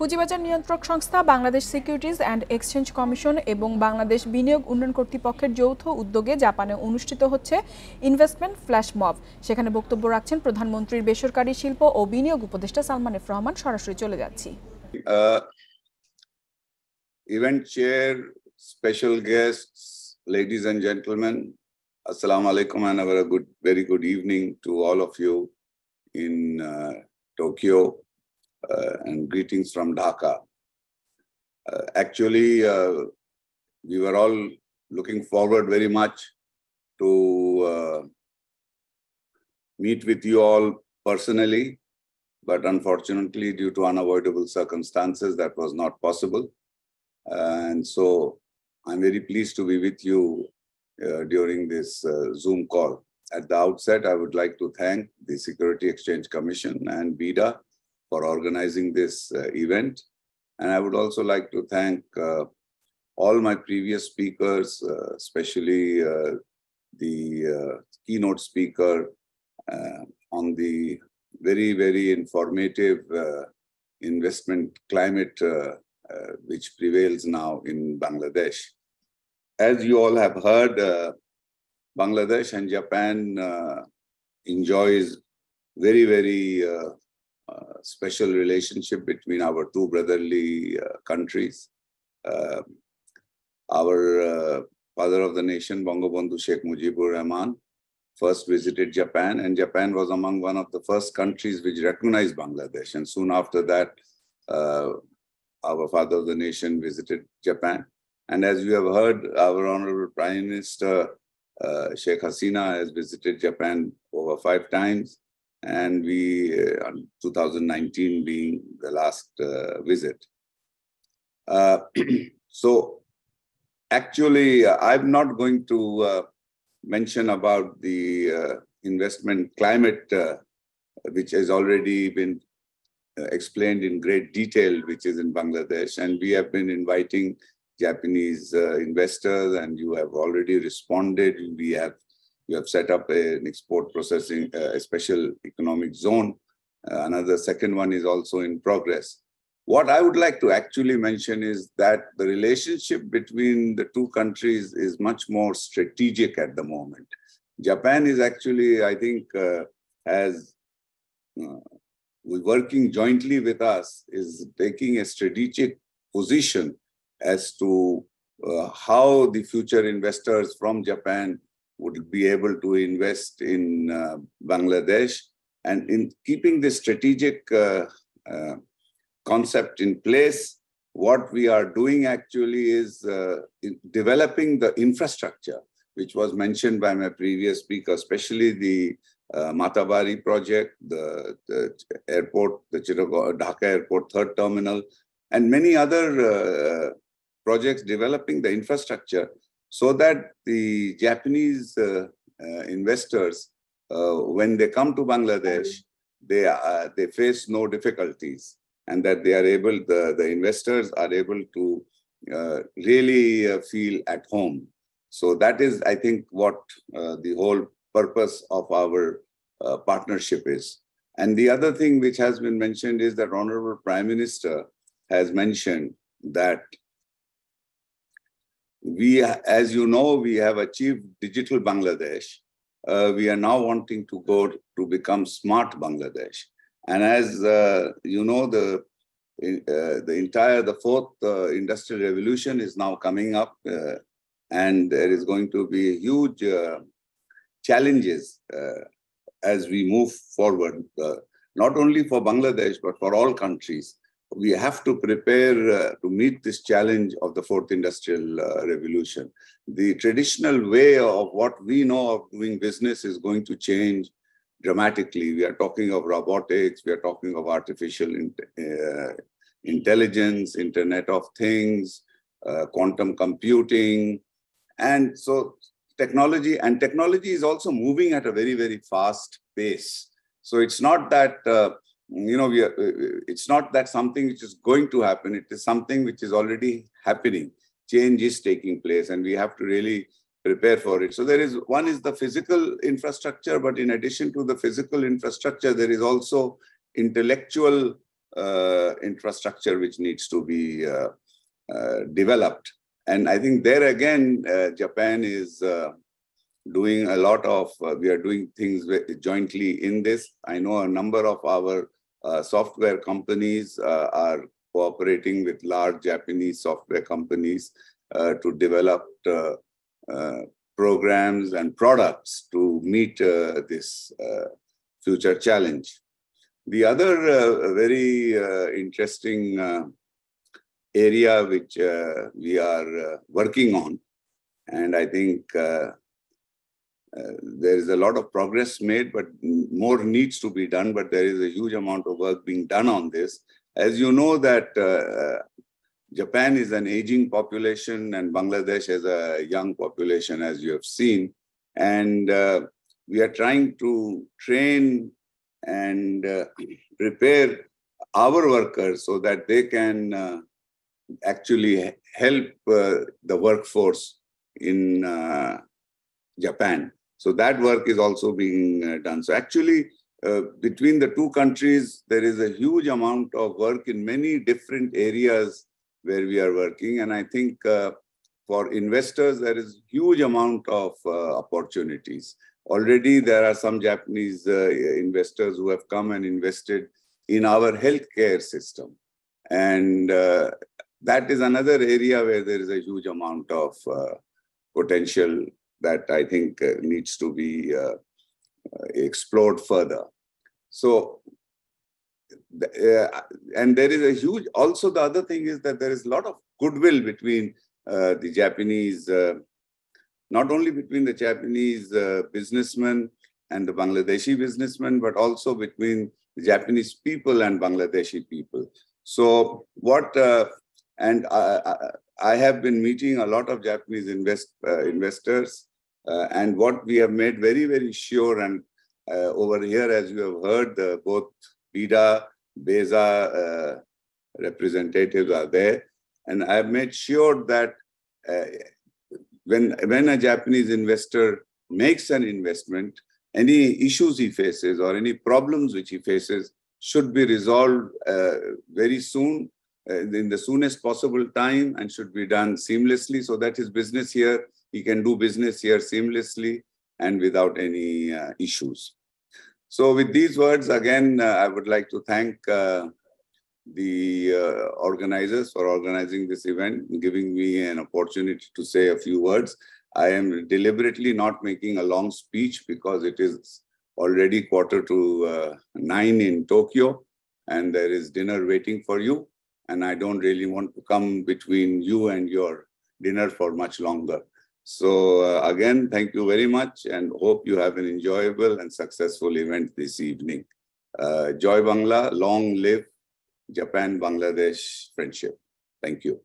পুঁজিবাজার নিয়ন্ত্রক সংস্থা Bangladesh securities and exchange commission এবং বাংলাদেশ বিনিয়োগ উন্নয়ন কর্তৃপক্ষের যৌথ উদ্যোগে জাপানে অনুষ্ঠিত হচ্ছে ইনভেস্টমেন্ট ফ্ল্যাশ মব। সেখানে বক্তব্য রাখছেন প্রধানমন্ত্রীর বেসরকারি শিল্প ও বিনিয়োগ উপদেষ্টা সালমান এফ রহমান। সরাসরি চলে যাচ্ছি। Event chair, special guests, ladies and gentlemen, Assalamu alaikum and a very good evening to all of you in Tokyo and greetings from Dhaka. Actually, we were all looking forward very much to meet with you all personally, but unfortunately, due to unavoidable circumstances, that was not possible. And so I'm very pleased to be with you during this Zoom call. At the outset, I would like to thank the Security Exchange Commission and BIDA for organizing this event. And I would also like to thank all my previous speakers, especially the keynote speaker on the very, very informative investment climate which prevails now in Bangladesh. As you all have heard, Bangladesh and Japan enjoys very, very special relationship between our two brotherly countries. Our father of the nation, Bangabandhu Sheikh Mujibur Rahman, first visited Japan, and Japan was among one of the first countries which recognized Bangladesh. And soon after that, our father of the nation visited Japan. And as you have heard, our Honorable Prime Minister, Sheikh Hasina, has visited Japan over 5 times. And we, 2019 being the last visit. So actually, I'm not going to mention about the investment climate, which has already been explained in great detail, which is in Bangladesh. And we have been inviting Japanese investors, and you have already responded. You have set up an export processing, a special economic zone. Another second one is also in progress. What I would like to actually mention is that the relationship between the two countries is much more strategic at the moment. Japan is actually, I think, working jointly with us, is taking a strategic position as to how the future investors from Japan would be able to invest in Bangladesh. And in keeping this strategic concept in place, what we are doing actually is developing the infrastructure, which was mentioned by my previous speaker, especially the Matabari project, the airport, the Dhaka Airport third terminal, and many other projects developing the infrastructure so that the Japanese investors, when they come to Bangladesh, they face no difficulties, and that they are able, the investors are able to really feel at home. So that is, I think, what the whole purpose of our partnership is. And the other thing which has been mentioned is that Honorable Prime Minister has mentioned that we, as you know, we have achieved digital Bangladesh. We are now wanting to go to become smart Bangladesh. And as you know, the fourth industrial revolution is now coming up, and there is going to be huge challenges as we move forward, not only for Bangladesh, but for all countries. We have to prepare to meet this challenge of the fourth industrial revolution. The traditional way of what we know of doing business is going to change dramatically. We are talking of robotics, we are talking of artificial intelligence, Internet of Things, quantum computing. And so technology is also moving at a very, very fast pace. So it's not that, it's not that something which is going to happen. It is something which is already happening. Change is taking place, and we have to really prepare for it. So one is the physical infrastructure, but in addition to the physical infrastructure, there is also intellectual infrastructure which needs to be developed. And I think there again, Japan is doing a lot of, we are doing things jointly in this. I know a number of our software companies are cooperating with large Japanese software companies to develop programs and products to meet this future challenge. The other very interesting area which we are working on, and I think there is a lot of progress made, but more needs to be done, but there is a huge amount of work being done on this. As you know that Japan is an aging population and Bangladesh is a young population, as you have seen. And we are trying to train and prepare our workers so that they can actually help the workforce in Japan. So that work is also being done. So actually, between the two countries, there is a huge amount of work in many different areas where we are working. And I think for investors, there is huge amount of opportunities. Already, there are some Japanese investors who have come and invested in our healthcare system. And that is another area where there is a huge amount of potential that I think needs to be explored further. So, and there is a huge, also the other thing is that there is a lot of goodwill between the Japanese, not only between the Japanese businessmen and the Bangladeshi businessmen, but also between the Japanese people and Bangladeshi people. So what, and I have been meeting a lot of Japanese investors, and what we have made very, very sure, and over here, as you have heard, both BIDA, BESA representatives are there. And I have made sure that when a Japanese investor makes an investment, any issues he faces or any problems which he faces should be resolved very soon, in the soonest possible time, and should be done seamlessly so that his business here, he can do business here seamlessly and without any issues. So with these words, again, I would like to thank the organizers for organizing this event and giving me an opportunity to say a few words. I am deliberately not making a long speech because it is already 8:45 in Tokyo and there is dinner waiting for you. And I don't really want to come between you and your dinner for much longer. So again, thank you very much and hope you have an enjoyable and successful event this evening. Joy Bangla, long live Japan-Bangladesh friendship. Thank you.